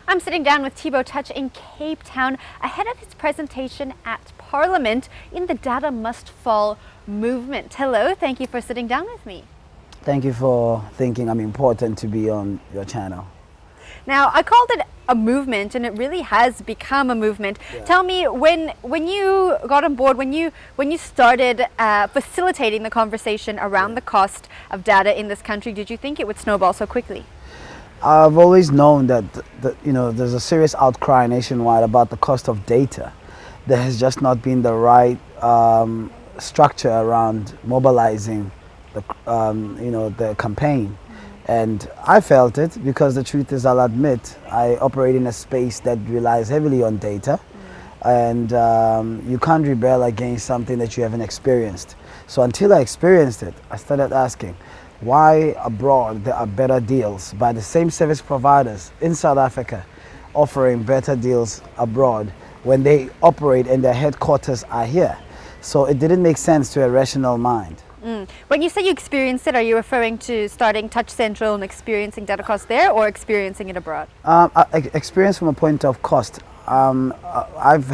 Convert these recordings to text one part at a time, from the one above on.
I'm sitting down with Tbo Touch in Cape Town ahead of his presentation at Parliament in the Data Must Fall movement. Hello, thank you for sitting down with me. Thank you for thinking I'm important to be on your channel. Now, I called it a movement, and it really has become a movement. Yeah. Tell me, when you got on board, when you started facilitating the conversation around the cost of data in this country, did you think it would snowball so quickly? I've always known that there's a serious outcry nationwide about the cost of data. There has just not been the right structure around mobilizing the campaign. And I felt it because the truth is, I'll admit, I operate in a space that relies heavily on data, and you can't rebel against something that you haven't experienced. So until I experienced it, I started asking, why abroad there are better deals by the same service providers in South Africa offering better deals abroad when they operate and their headquarters are here. So it didn't make sense to a rational mind. When you say you experienced it, are you referring to starting Touch Central and experiencing data cost there, or experiencing it abroad? Experience from a point of cost. I've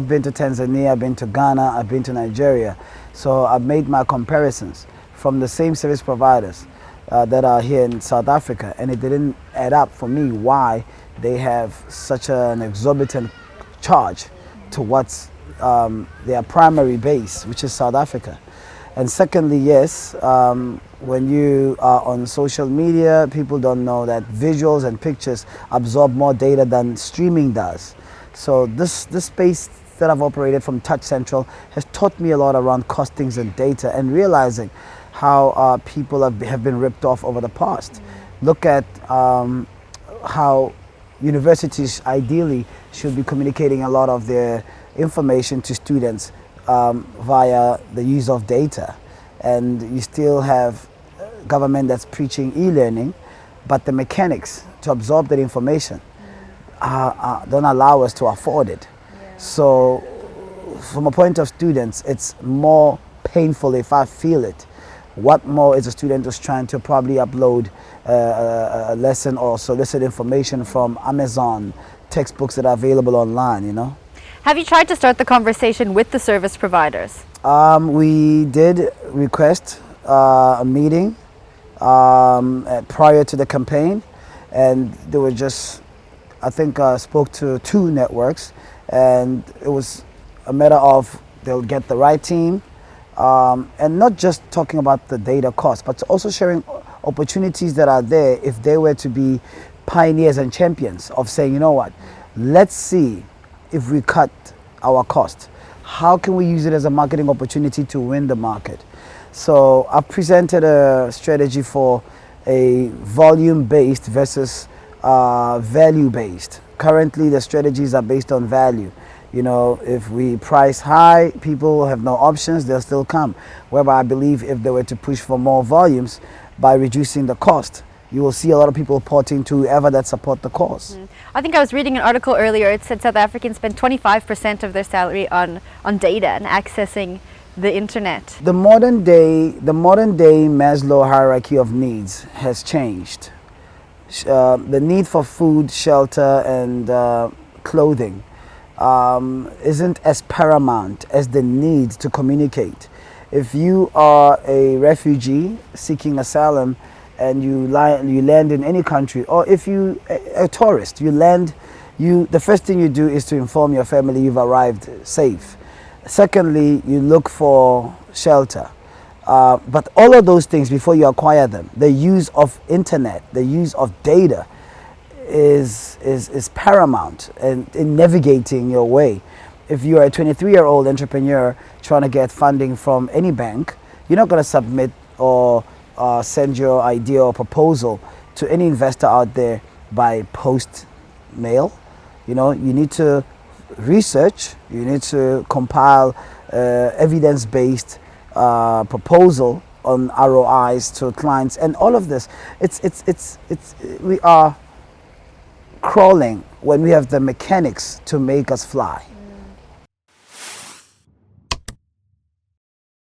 been to Tanzania, I've been to Ghana, I've been to Nigeria. So I've made my comparisons from the same service providers that are here in South Africa, and it didn't add up for me why they have such an exorbitant charge towards their primary base, which is South Africa. And secondly, yes, when you are on social media, people don't know that visuals and pictures absorb more data than streaming does. So this space that I've operated from Touch Central has taught me a lot around costings and data, and realizing how people have been ripped off over the past. Look at how universities ideally should be communicating a lot of their information to students via the use of data, and you still have government that's preaching e-learning, but the mechanics to absorb that information don't allow us to afford it. Yeah. So from a point of students, it's more painful if I feel it. What more is a student who's trying to probably upload a lesson or solicit information from Amazon, textbooks that are available online, you know? Have you tried to start the conversation with the service providers? We did request a meeting prior to the campaign, and they were just, I think, spoke to 2 networks, and it was a matter of they'll get the right team, and not just talking about the data cost, but also sharing opportunities that are there if they were to be pioneers and champions of saying, you know what, let's see if we cut our cost, how can we use it as a marketing opportunity to win the market? So I've presented a strategy for a volume-based versus value-based. Currently, the strategies are based on value. You know, if we price high, people have no options, they'll still come. Whereby I believe if they were to push for more volumes by reducing the cost, you will see a lot of people porting to whoever that support the cause. I think I was reading an article earlier. It said South Africans spend 25% of their salary on data and accessing the internet. The modern day Maslow hierarchy of needs has changed. The need for food, shelter, and clothing isn't as paramount as the need to communicate. If you are a refugee seeking asylum, and you land in any country, or if you a tourist, you land, the first thing you do is to inform your family you've arrived safe. Secondly, you look for shelter. But all of those things, before you acquire them, the use of internet, the use of data is paramount in navigating your way. If you're a 23-year-old entrepreneur trying to get funding from any bank, you're not going to submit or send your idea or proposal to any investor out there by post mail. You know, you need to research, you need to compile evidence-based proposal on ROIs to clients, and all of this. We are crawling when we have the mechanics to make us fly.